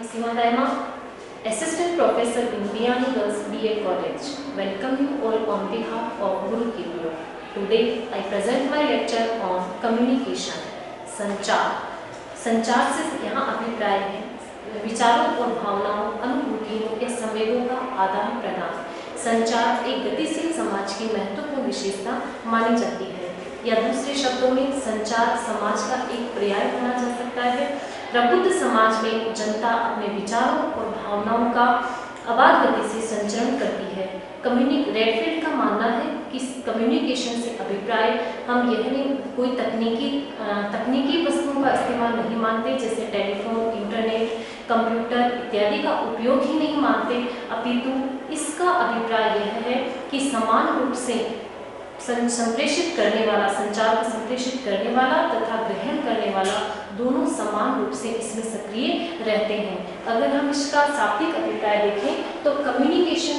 Seema Daima, Assistant Professor in Biyani Girls BA College. Welcome you all on behalf of Guru Kipro. Today I present my lecture on communication. संचार से यहाँ अभिप्राय है विचारों और भावनाओं, अनुभूतियों या संवेगों का आदान प्रदान। संचार एक गतिशील समाज की महत्वपूर्ण विशेषता मानी जाती है, या दूसरे शब्दों में संचार समाज का एक पर्याय माना जा सकता है। प्रबुद्ध समाज में जनता अपने विचारों और भावनाओं का अबाध गति से संचरण करती है। रेडफील्ड का मानना है कि कम्युनिकेशन से अभिप्राय हम यह नहीं कोई तकनीकी वस्तुओं का इस्तेमाल नहीं मानते, जैसे टेलीफोन, इंटरनेट, कंप्यूटर इत्यादि का उपयोग ही नहीं मानते, अपितु इसका अभिप्राय यह है कि समान रूप से संप्रेषित करने वाला, संचार को संप्रेषित करने वाला तथा ग्रहण करने वाला दोनों समान रूप से इसमें सक्रिय रहते हैं। अगर हम इसका शाब्दिक अभिप्राय देखें तो कम्युनिकेशन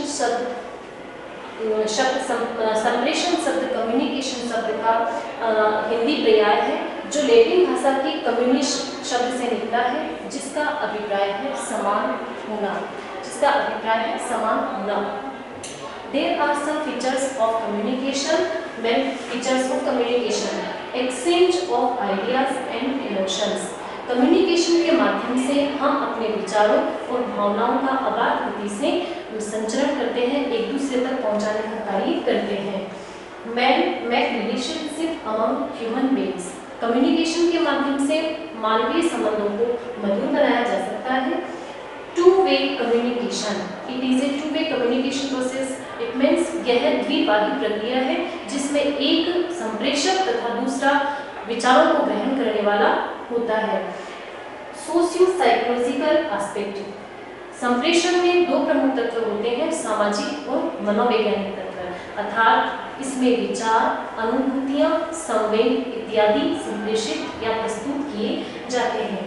संप्रेषण शब्द कम्युनिकेशन शब्द का हिंदी पर्याय है, जो लैटिन भाषा की कम्युनिस्ट शब्द से निकला है, जिसका अभिप्राय है समान होना। There are some features of communication. Well, features of communication: exchange of ideas and emotions. Communication के माध्यम से हम अपने विचारों और भावनाओं का अबाध गति से संचरण करते हैं, एक दूसरे तक पहुंचाने का कार्य करते हैं। Make relationship among human beings. Communication के माध्यम से मानवीय संबंधों को मधुर बनाया जा सकता है। Two-way communication. It is a two-way communication process. It means यह द्विबाही प्रक्रिया है जिसमें एक संप्रेषक तथा दूसरा विचारों को ग्रहण करने वाला होता है। Socio psychological aspect. संप्रेषण में दो प्रमुख तत्व होते हैं, सामाजिक और मनोवैज्ञानिक तत्व, अर्थात इसमें विचार, अनुभूतियां, संवेग इत्यादि संप्रेषित या प्रस्तुत किए जाते हैं।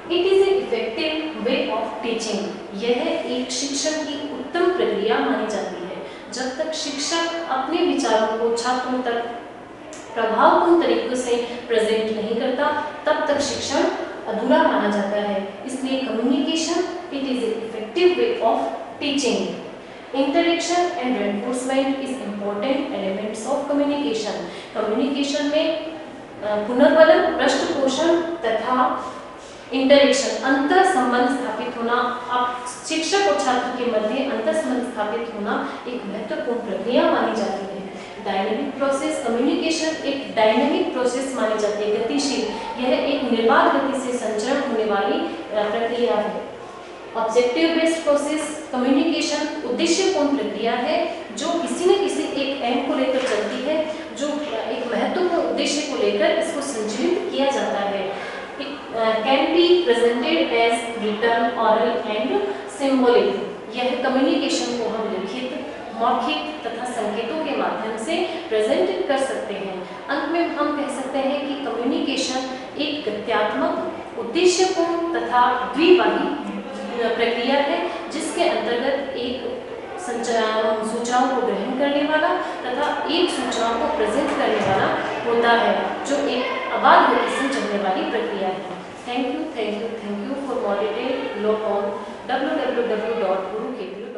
It is an effective way of teaching. यह एक शिक्षण की उत्तम प्रक्रिया मानी जाती है। जब तक शिक्षक अपने विचारों को छात्रों तक प्रभावपूर्ण तरीकों से प्रेजेंट नहीं करता, तब तक शिक्षण अधूरा माना जाता है। इसलिए communication it is an effective way of teaching. Interaction and reinforcement is important elements of communication. Communication में पुनर्बलन, पृष्ठपोषण तथा इंटरेक्शन अंतर संबंध स्थापित होना, अब शिक्षक और छात्र के मध्य अंतर संबंध स्थापित होना एक महत्वपूर्ण प्रक्रिया मानी जाती है। Dynamic process. कम्युनिकेशन एक डायनेमिक प्रोसेस मानी जाती है, गतिशील। यह एक निर्बाध गति से संचरण होने वाली प्रक्रिया है। Objective based process. कम्युनिकेशन उद्देश्यपूर्ण प्रक्रिया है जो किसी न किसी एक एम को लेकर चलती है, जो एक महत्वपूर्ण उद्देश्य को लेकर इसको संचालित किया जाता है। Can be presented as written, oral and symbolic. यह कम्युनिकेशन को हम लिखित, मौखिक तथा संकेतों के माध्यम से प्रेजेंट कर सकते हैं। अंत में हम कह सकते हैं कि कम्युनिकेशन एक गत्यात्मक, उद्देश्यपूर्ण तथा द्विबाही प्रक्रिया है, जिसके अंतर्गत एक सूचनाओं को ग्रहण करने वाला तथा एक सूचनाओं को प्रेजेंट करने वाला होता है, जो एक अबाध गति से चलने वाली प्रक्रिया है। Thank you for more detail. Log on www.gurukepro